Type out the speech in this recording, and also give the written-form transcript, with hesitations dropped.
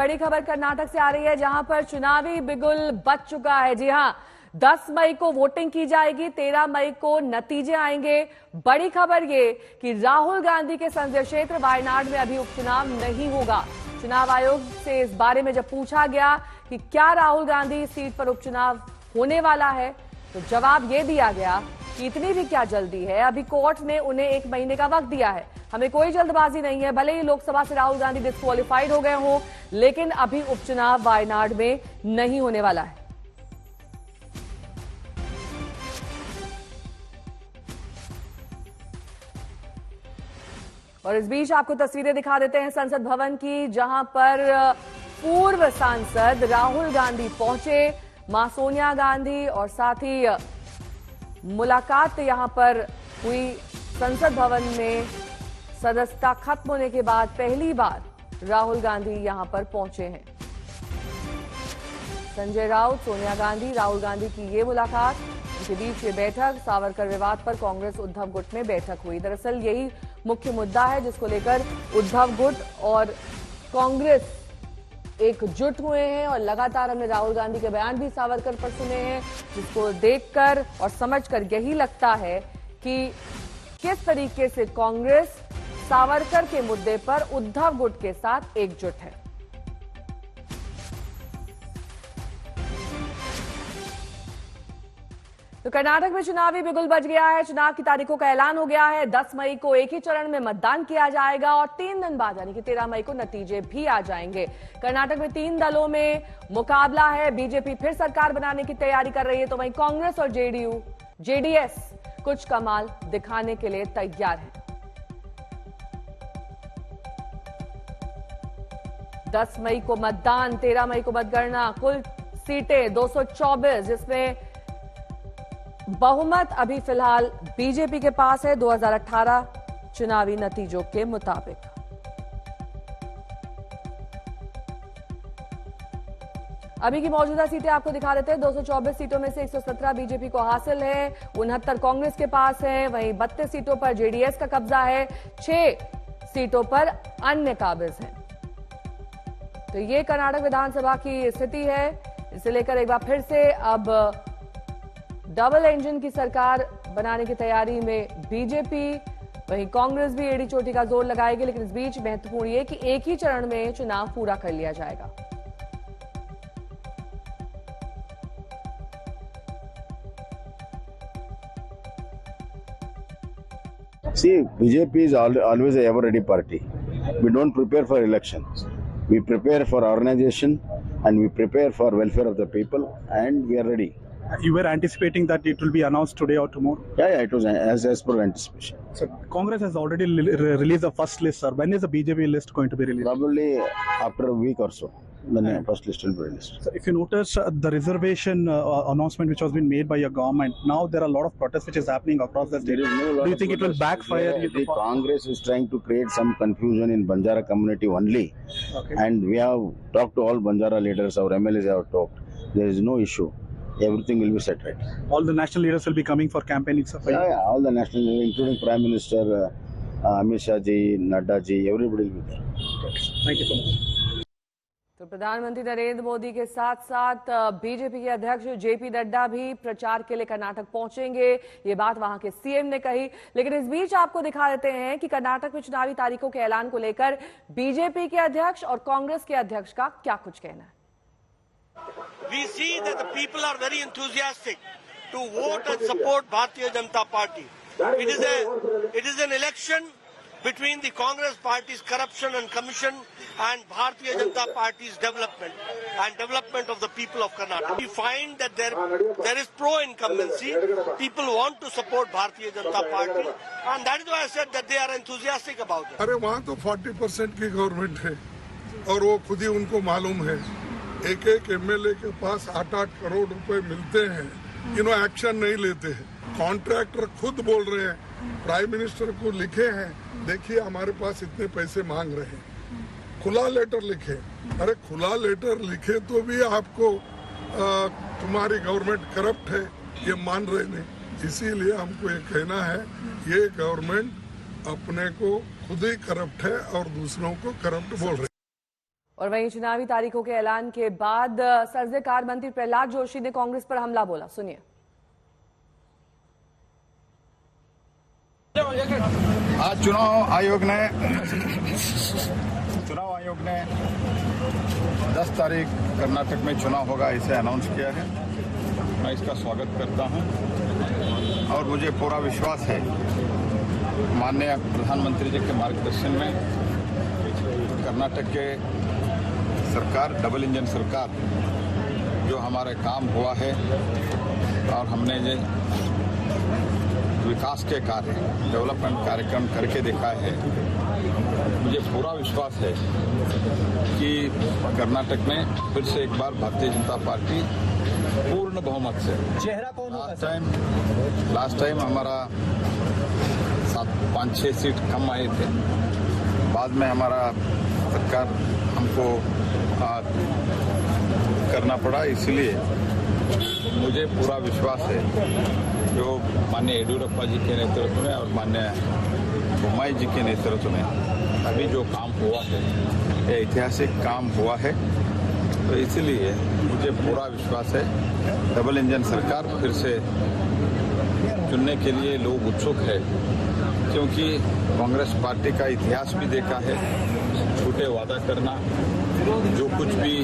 बड़ी खबर कर्नाटक से आ रही है, जहां पर चुनावी बिगुल बज चुका है। जी हां, 10 मई को वोटिंग की जाएगी, 13 मई को नतीजे आएंगे। बड़ी खबर ये कि राहुल गांधी के संसदीय क्षेत्र वायनाड में अभी उपचुनाव नहीं होगा। चुनाव आयोग से इस बारे में जब पूछा गया कि क्या राहुल गांधी सीट पर उपचुनाव होने वाला है, तो जवाब ये दिया गया कि इतनी भी क्या जल्दी है, अभी कोर्ट ने उन्हें 1 महीने का वक्त दिया है, हमें कोई जल्दबाजी नहीं है। भले ही लोकसभा से राहुल गांधी डिस्क्वालिफाइड हो गए हों, लेकिन अभी उपचुनाव वायनाड में नहीं होने वाला है। और इस बीच आपको तस्वीरें दिखा देते हैं संसद भवन की, जहां पर पूर्व सांसद राहुल गांधी पहुंचे। मां सोनिया गांधी और साथ ही मुलाकात यहां पर हुई। संसद भवन में सदस्यता खत्म होने के बाद पहली बार राहुल गांधी यहां पर पहुंचे हैं। संजय राउत, सोनिया गांधी, राहुल गांधी की ये मुलाकात, उनके बीच ये बैठक। सावरकर विवाद पर कांग्रेस उद्धव गुट में बैठक हुई। दरअसल यही मुख्य मुद्दा है जिसको लेकर उद्धव गुट और कांग्रेस एकजुट हुए हैं, और लगातार हमने राहुल गांधी के बयान भी सावरकर पर सुने हैं, जिसको देखकर और समझकर यही लगता है कि किस तरीके से कांग्रेस सावरकर के मुद्दे पर उद्धव गुट के साथ एकजुट है। तो कर्नाटक में चुनावी बिगुल बज गया है। चुनाव की तारीखों का ऐलान हो गया है। 10 मई को एक ही चरण में मतदान किया जाएगा और 3 दिन बाद यानी कि 13 मई को नतीजे भी आ जाएंगे। कर्नाटक में 3 दलों में मुकाबला है। बीजेपी फिर सरकार बनाने की तैयारी कर रही है, तो वहीं कांग्रेस और जेडीएस कुछ कमाल दिखाने के लिए तैयार है। 10 मई को मतदान, 13 मई को मतगणना। कुल सीटें 224, जिसमें बहुमत अभी फिलहाल बीजेपी के पास है 2018 चुनावी नतीजों के मुताबिक। अभी की मौजूदा सीटें आपको दिखा देते हैं। 224 सीटों में से 117 बीजेपी को हासिल है, 69 कांग्रेस के पास है। वहीं 32 सीटों पर जेडीएस का कब्जा है, 6 सीटों पर अन्य काबिज हैं। तो ये कर्नाटक विधानसभा की स्थिति है। इसे लेकर एक बार फिर से अब डबल इंजन की सरकार बनाने की तैयारी में बीजेपी, वहीं कांग्रेस भी एड़ी चोटी का जोर लगाएगी। लेकिन इस बीच महत्वपूर्ण ये कि एक ही चरण में चुनाव पूरा कर लिया जाएगा। See, BJP is always a ever-ready party. We don't prepare for elections. We prepare for organization and we prepare for welfare of the people, and we are ready. You were anticipating that it will be announced today or tomorrow? Yeah, it was as per anticipation. So Congress has already released the first list, sir. When is the BJP list going to be released? Probably after a week or so, the first list will be released. So if you notice the reservation announcement which has been made by your government, now there are a lot of protests which is happening across the state. Do you think it will backfire? The Congress is trying to create some confusion in Banjara community only. Okay. And we have talked to all Banjara leaders, our MLAs have talked. There is no issue. Everything will be set right. All the national leaders will be coming for campaigning, sir? Yeah, all the national leaders, including Prime Minister Amit Shah ji, Nadda ji, everybody will be there. Thank you so much. तो प्रधानमंत्री नरेंद्र मोदी के साथ साथ BJP के अध्यक्ष JP Nadda भी प्रचार के लिए कर्नाटक पहुंचेंगे, ये बात वहां के सीएम ने कही। लेकिन इस बीच आपको दिखा देते हैं कि कर्नाटक में चुनावी तारीखों के ऐलान को लेकर बीजेपी के अध्यक्ष और कांग्रेस के अध्यक्ष का क्या कुछ कहना है। We see that the people are very enthusiastic to vote and support Bharatiya Janata Party. It is an election between the Congress Party's corruption and commission and Bharatiya Janata Party's development and development of the people of Karnataka. We find that there is pro-incumbency. People want to support Bharatiya Janata Party, and that is why I said that they are enthusiastic about it. अरे वहाँ तो 40% की government है और वो खुद ही उनको मालूम है। एक एमएलए के पास 8-8 करोड़ रुपए मिलते हैं, एक्शन नहीं लेते हैं। कॉन्ट्रैक्टर खुद बोल रहे हैं, प्राइम मिनिस्टर को लिखे हैं, देखिए हमारे पास इतने पैसे मांग रहे हैं। खुला लेटर लिखे, अरे खुला लेटर लिखे तो भी आपको तुम्हारी गवर्नमेंट करप्ट है ये मान रहे नहीं। इसीलिए हमको ये कहना है, ये गवर्नमेंट अपने को खुद ही करप्ट है और दूसरों को करप्ट बोल रहे हैं। और वहीं चुनावी तारीखों के ऐलान के बाद संसदीय कार्य मंत्री प्रहलाद जोशी ने कांग्रेस पर हमला बोला। सुनिए। आज चुनाव आयोग ने 10 तारीख कर्नाटक में चुनाव होगा इसे अनाउंस किया है। मैं इसका स्वागत करता हूं और मुझे पूरा विश्वास है माननीय प्रधानमंत्री जी के मार्गदर्शन में कर्नाटक के सरकार डबल इंजन सरकार जो हमारे काम हुआ है और हमने ये विकास के कार्य डेवलपमेंट कार्यक्रम करके दिखा है, मुझे पूरा विश्वास है कि कर्नाटक में फिर से एक बार भारतीय जनता पार्टी पूर्ण बहुमत से चेहरा कौन होगा? लास्ट टाइम हमारा 5-6 सीट कम आए थे, बाद में हमारा सरकार हमको करना पड़ा, इसलिए मुझे पूरा विश्वास है जो माननीय येडियुरप्पा जी के नेतृत्व में और माननीय बोम्माई जी के नेतृत्व में अभी जो काम हुआ है ये ऐतिहासिक काम हुआ है। तो इसलिए मुझे पूरा विश्वास है डबल इंजन सरकार फिर से चुनने के लिए लोग उत्सुक है, क्योंकि कांग्रेस पार्टी का इतिहास भी देखा है, झूठे वादा करना, जो कुछ भी